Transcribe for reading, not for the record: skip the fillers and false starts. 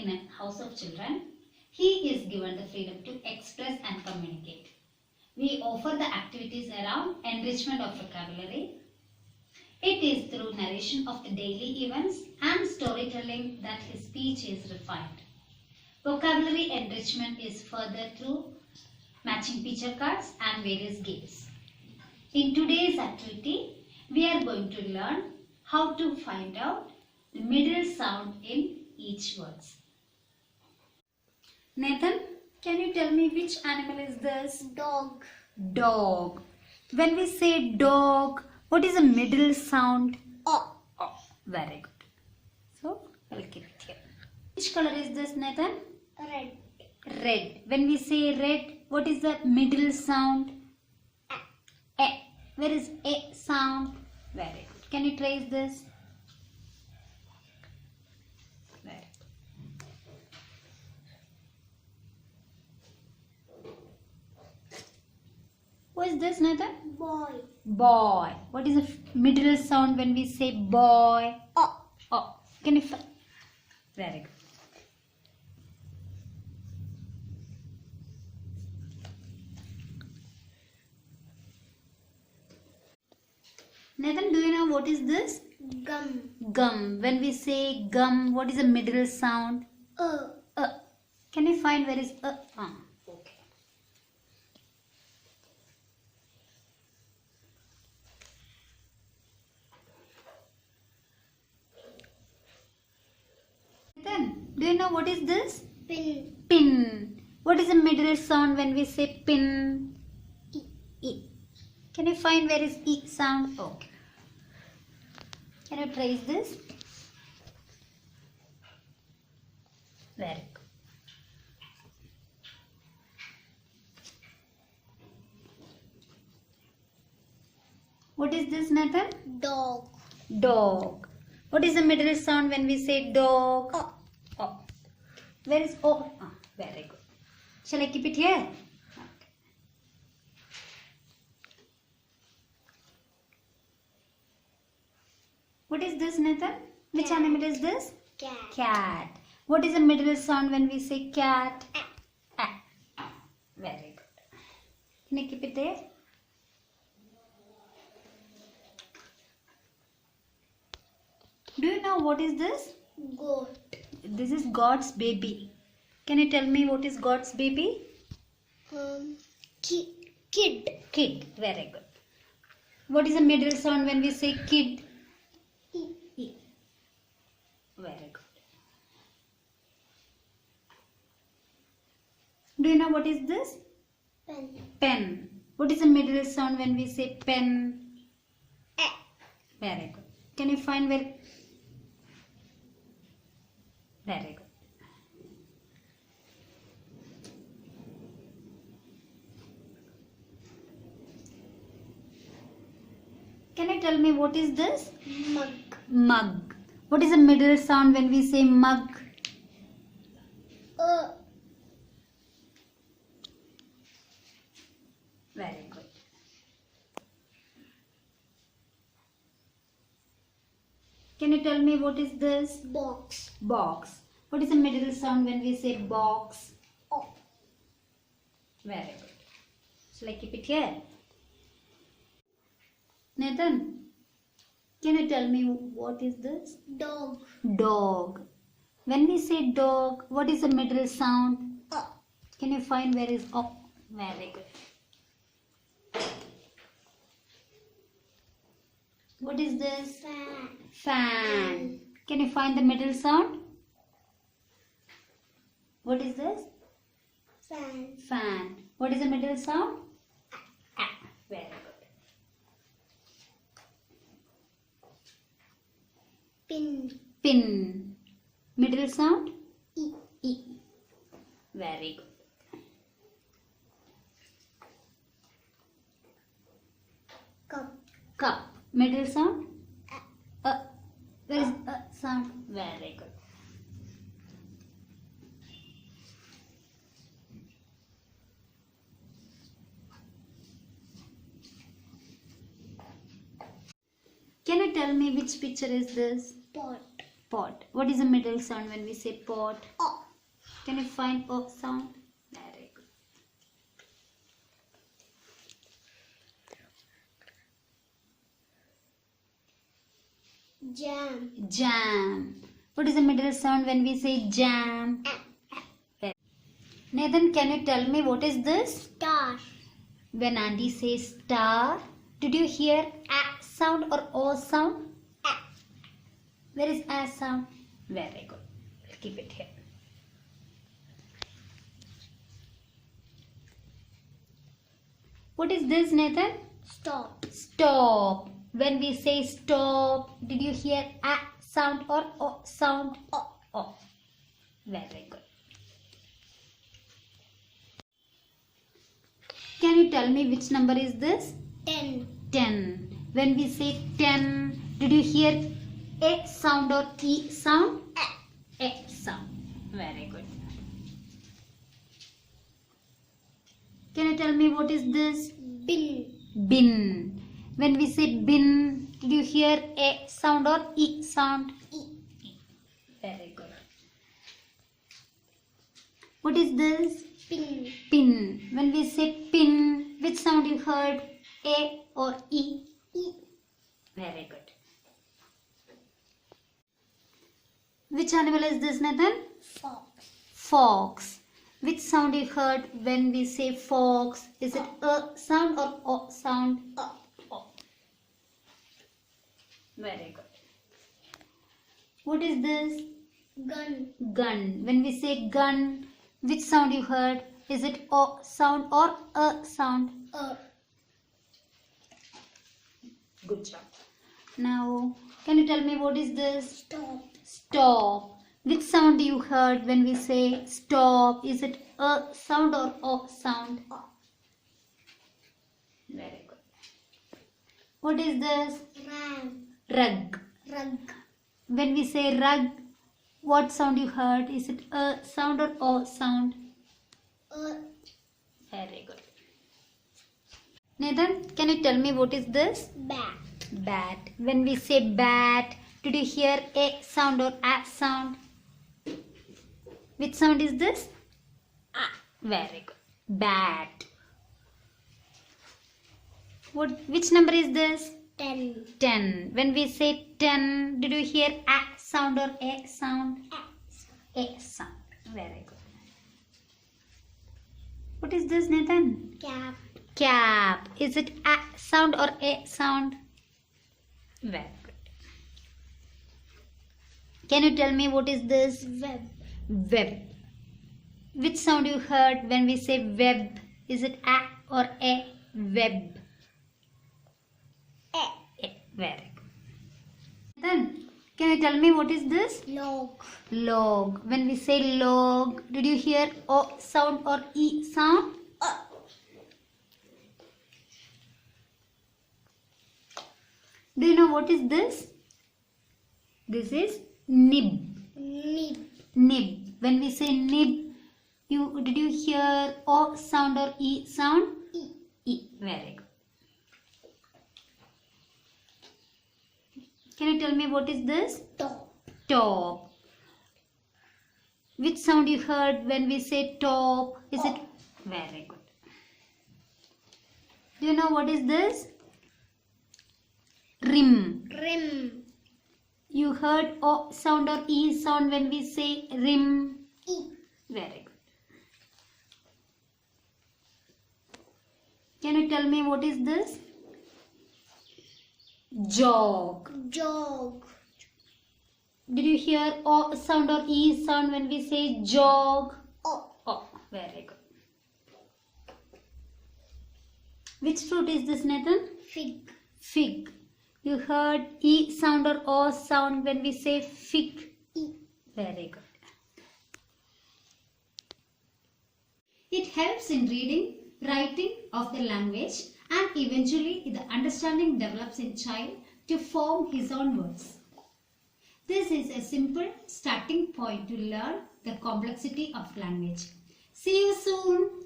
in a house of children, he is given the freedom to express and communicate. We offer the activities around enrichment of vocabulary. It is through narration of the daily events and storytelling that his speech is refined. Vocabulary enrichment is further through matching picture cards and various games. In today's activity, we are going to learn how to find out the middle sound in each word. Nathan, can you tell me which animal is this? Dog. Dog. When we say dog, what is the middle sound? Oh. Oh. Very good. So, we'll keep it here. Which color is this, Nathan? Red. Red. When we say red, what is the middle sound? A. Where is A sound? Very good. Can you trace this? Very good. Who is this, Nathan? Boy. Boy. What is the middle sound when we say boy? Oh. Oh. Can you very good. Nathan, do you know what is this? Gum. Gum. When we say gum, what is the middle sound? Can you find where is okay. Nathan, do you know what is this? Pin. Pin. What is the middle sound when we say pin? E. E. Can you find where is E sound? Okay. Can you trace this? Very good. What is this, Nathan? Dog. Dog. What is the middle sound when we say dog? Oh. Oh. Where is O? Very good. Shall I keep it here? Okay. What is this, Nathan? Which Cat. animal is this? Cat. Cat. What is the middle sound when we say cat? Ah. Very good. Can I keep it there? Do you know what is this? Goat. This is God's baby. Can you tell me what is God's baby? Kid. Kid. Very good. What is the middle sound when we say kid? E. E. Very good. Do you know what is this? Pen. Pen. What is the middle sound when we say pen? Very good. Can you find where? Very good. Can you tell me what is this? Mug. Mug. What is the middle sound when we say mug? Very good. Can you tell me what is this? Box. Box. What is the middle sound when we say box? Oh. Very good. Shall I keep it here? Nathan, can you tell me what is this? Dog. Dog. When we say dog, what is the middle sound? Oh. Can you find where is oh? Very good. What is this? Fan. Fan. Can you find the middle sound? What is this? Fan. Fan. What is the middle sound? Ah. Very good. Pin. Pin. Middle sound? E. E. Very good. Cup. Cup. Middle sound? Where is sound? Very good. Can you tell me which picture is this? Pot. Pot. What is the middle sound when we say pot? O. Can you find O sound? Very good. Jam. Jam. What is the middle sound when we say jam? A. Nathan, can you tell me what is this? Star. When Andy says star, did you hear A sound or O sound? A. Where is A sound? Very good. We'll keep it here. What is this, Nathan? Stop. Stop. When we say stop, did you hear A sound or O sound? O. O. Very good. Can you tell me which number is this? 10. 10. When we say 10, did you hear A sound or E sound? A. A sound. Very good. Can you tell me what is this? Bin. Bin. When we say bin, did you hear A sound or E sound? E. Very good. What is this? Pin. Pin. When we say pin, which sound you heard? A or E? E. Very good. Which animal is this, Nathan? Fox. Fox. Which sound you heard when we say fox? Is it A sound or O sound? O. O. Very good. What is this? Gun. Gun. When we say gun, which sound you heard? Is it O sound or A sound? A. Good job. Now, can you tell me what is this? Stop. Stop. Which sound you heard when we say stop? Is it A sound or O sound? O. Very good. What is this? Rag. Rug. Rug. When we say rug, what sound you heard? Is it A sound or O sound? A. Very good. Nathan, can you tell me what is this? Bat. Bat. When we say bat, did you hear A sound or A sound? Which sound is this? A. Very good. Bat. Which number is this? 10. 10. When we say 10, did you hear A sound or A sound? A. A sound. Very good. What is this, Nathan? Cap. Cap. Is it A sound or A sound? Very good. Can you tell me what is this? Web. Web. Which sound you heard when we say web? Is it A or A? Web. A. A. Very good. Then, can you tell me what is this? Log. Log. When we say log, did you hear O sound or E sound? A. Do you know what is this? This is nib. Nib. Nib. When we say nib, did you hear O sound or E sound? E. E. Very good. Can you tell me what is this? Top. Top. Which sound you heard when we say top? Is it? Very good. Do you know what is this? Rim. Rim. You heard O sound or E sound when we say rim. E. Very good. Can you tell me what is this? Jog. Jog. Did you hear O sound or E sound when we say jog? O. Oh, very good. Which fruit is this, Nathan? Fig. Fig. You heard E sound or O sound when we say fig? E. Very good. It helps in reading, writing of the language, and eventually the understanding develops in child to form his own words. This is a simple starting point to learn the complexity of language. See you soon.